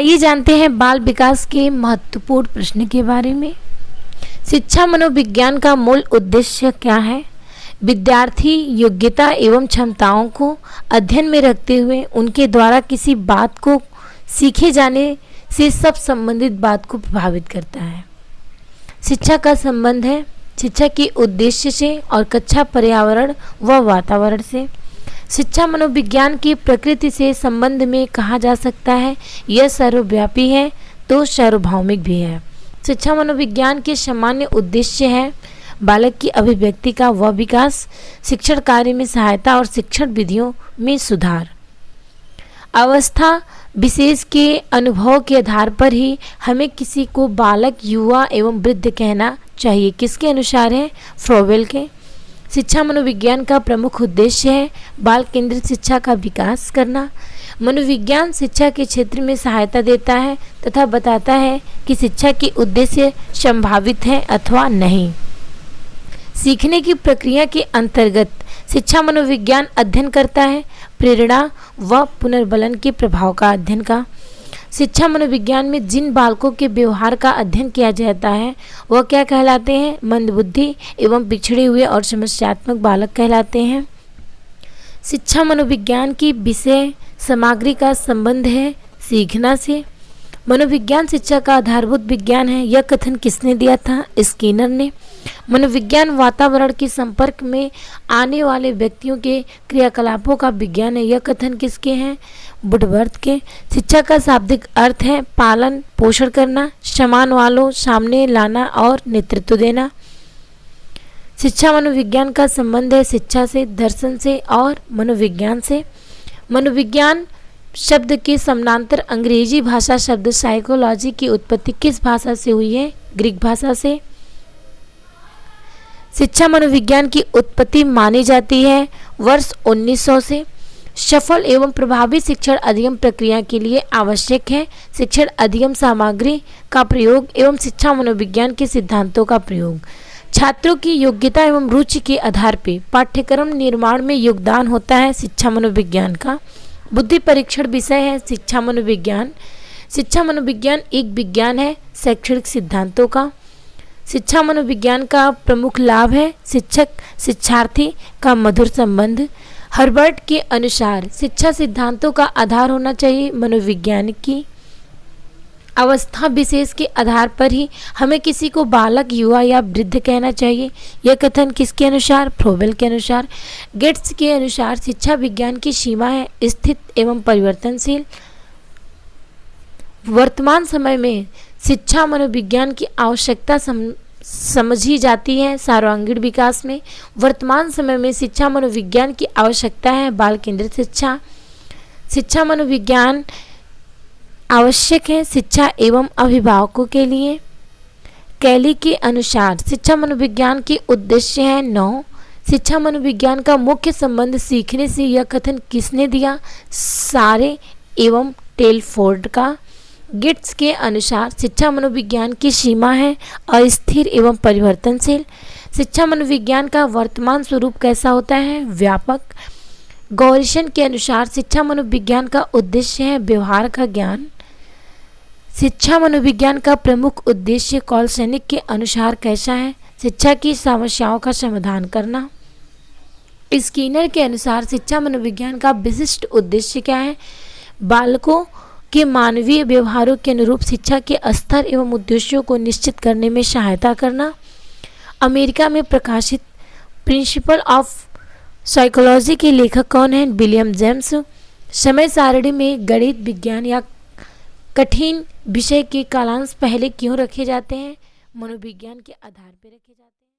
आइए जानते हैं बाल विकास के महत्वपूर्ण प्रश्न के बारे में। शिक्षा मनोविज्ञान का मूल उद्देश्य क्या है? विद्यार्थी योग्यता एवं क्षमताओं को अध्ययन में रखते हुए उनके द्वारा किसी बात को सीखे जाने से सब संबंधित बात को प्रभावित करता है। शिक्षा का संबंध है शिक्षा के उद्देश्य से और कक्षा पर्यावरण व वातावरण से। शिक्षा मनोविज्ञान की प्रकृति से संबंध में कहा जा सकता है यह सर्वव्यापी है तो सार्वभौमिक भी है। शिक्षा मनोविज्ञान के सामान्य उद्देश्य है बालक की अभिव्यक्ति का व विकास, शिक्षण कार्य में सहायता और शिक्षण विधियों में सुधार। अवस्था विशेष के अनुभव के आधार पर ही हमें किसी को बालक, युवा एवं वृद्ध कहना चाहिए। किसके अनुसार है? फ्रोवेल के। शिक्षा मनोविज्ञान का प्रमुख उद्देश्य है बाल केंद्रित शिक्षा का विकास करना। मनोविज्ञान शिक्षा के क्षेत्र में सहायता देता है तथा बताता है कि शिक्षा के उद्देश्य संभावित है अथवा नहीं। सीखने की प्रक्रिया के अंतर्गत शिक्षा मनोविज्ञान अध्ययन करता है प्रेरणा व पुनर्बलन के प्रभाव का अध्ययन का। शिक्षा मनोविज्ञान में जिन बालकों के व्यवहार का अध्ययन किया जाता है वह क्या कहलाते हैं? मंदबुद्धि एवं पिछड़े हुए और समस्यात्मक बालक कहलाते हैं। शिक्षा मनोविज्ञान की विषय सामग्री का संबंध है सीखना से। मनोविज्ञान शिक्षा का आधारभूत विज्ञान है। यह कथन किसने दिया था? स्किनर ने। मनोविज्ञान वातावरण के संपर्क में आने वाले व्यक्तियों के क्रियाकलापों का विज्ञान है। यह कथन किसके हैं? वुडवर्थ के। शिक्षा का शाब्दिक अर्थ है पालन पोषण करना, समान वालों सामने लाना और नेतृत्व देना। शिक्षा मनोविज्ञान का संबंध है शिक्षा से, दर्शन से और मनोविज्ञान से। मनोविज्ञान शब्द के समानांतर अंग्रेजी भाषा शब्द साइकोलॉजी की उत्पत्ति किस भाषा से हुई है? ग्रीक भाषा से। शिक्षा मनोविज्ञान की उत्पत्ति मानी जाती है वर्ष 1900 से। सफल एवं प्रभावी शिक्षण अधिगम प्रक्रिया के लिए आवश्यक है शिक्षण अधिगम सामग्री का प्रयोग एवं शिक्षा मनोविज्ञान के सिद्धांतों का प्रयोग। छात्रों की योग्यता एवं रुचि के आधार पर पाठ्यक्रम निर्माण में योगदान होता है शिक्षा मनोविज्ञान का। बुद्धि परीक्षण विषय है शिक्षा मनोविज्ञान। शिक्षा मनोविज्ञान एक विज्ञान है शैक्षणिक सिद्धांतों का। शिक्षा मनोविज्ञान का प्रमुख लाभ है शिक्षक शिक्षार्थी का मधुर संबंध। हर्बर्ट के अनुसार शिक्षा सिद्धांतों का आधार होना चाहिए मनोविज्ञान की। अवस्था विशेष के आधार पर ही हमें किसी को बालक, युवा या वृद्ध कहना चाहिए। यह कथन किसके अनुसार? फ्रोवेल के अनुसार। गेट्स के अनुसार शिक्षा विज्ञान की सीमा है स्थित एवं परिवर्तनशील। वर्तमान समय में शिक्षा मनोविज्ञान की आवश्यकता समझी जाती है सर्वांगीण विकास में। वर्तमान समय में शिक्षा मनोविज्ञान की आवश्यकता है बाल केंद्रित शिक्षा। शिक्षा मनोविज्ञान आवश्यक है शिक्षा एवं अभिभावकों के लिए। कैली के अनुसार शिक्षा मनोविज्ञान के उद्देश्य है 9। शिक्षा मनोविज्ञान का मुख्य संबंध सीखने से। यह कथन किसने दिया? सारे एवं टेलफोर्ड का। गिट्स के अनुसार शिक्षा मनोविज्ञान की सीमा है अस्थिर एवं परिवर्तनशील। शिक्षा मनोविज्ञान का वर्तमान स्वरूप कैसा होता है? व्यापक। गॉरिसन के अनुसार शिक्षा मनोविज्ञान का उद्देश्य है व्यवहार का ज्ञान। शिक्षा मनोविज्ञान का प्रमुख उद्देश्य कॉलसेनिक के अनुसार कैसा है? शिक्षा की समस्याओं का समाधान करना। स्किनर के अनुसार शिक्षा मनोविज्ञान का विशिष्ट उद्देश्य क्या है? बालकों के मानवीय व्यवहारों के अनुरूप शिक्षा के स्तर एवं उद्देश्यों को निश्चित करने में सहायता करना। अमेरिका में प्रकाशित प्रिंसिपल ऑफ साइकोलॉजी के लेखक कौन हैं? William James. समय सारणी में गणित, विज्ञान या कठिन विषय के कालांश पहले क्यों रखे जाते हैं? मनोविज्ञान के आधार पर रखे जाते हैं।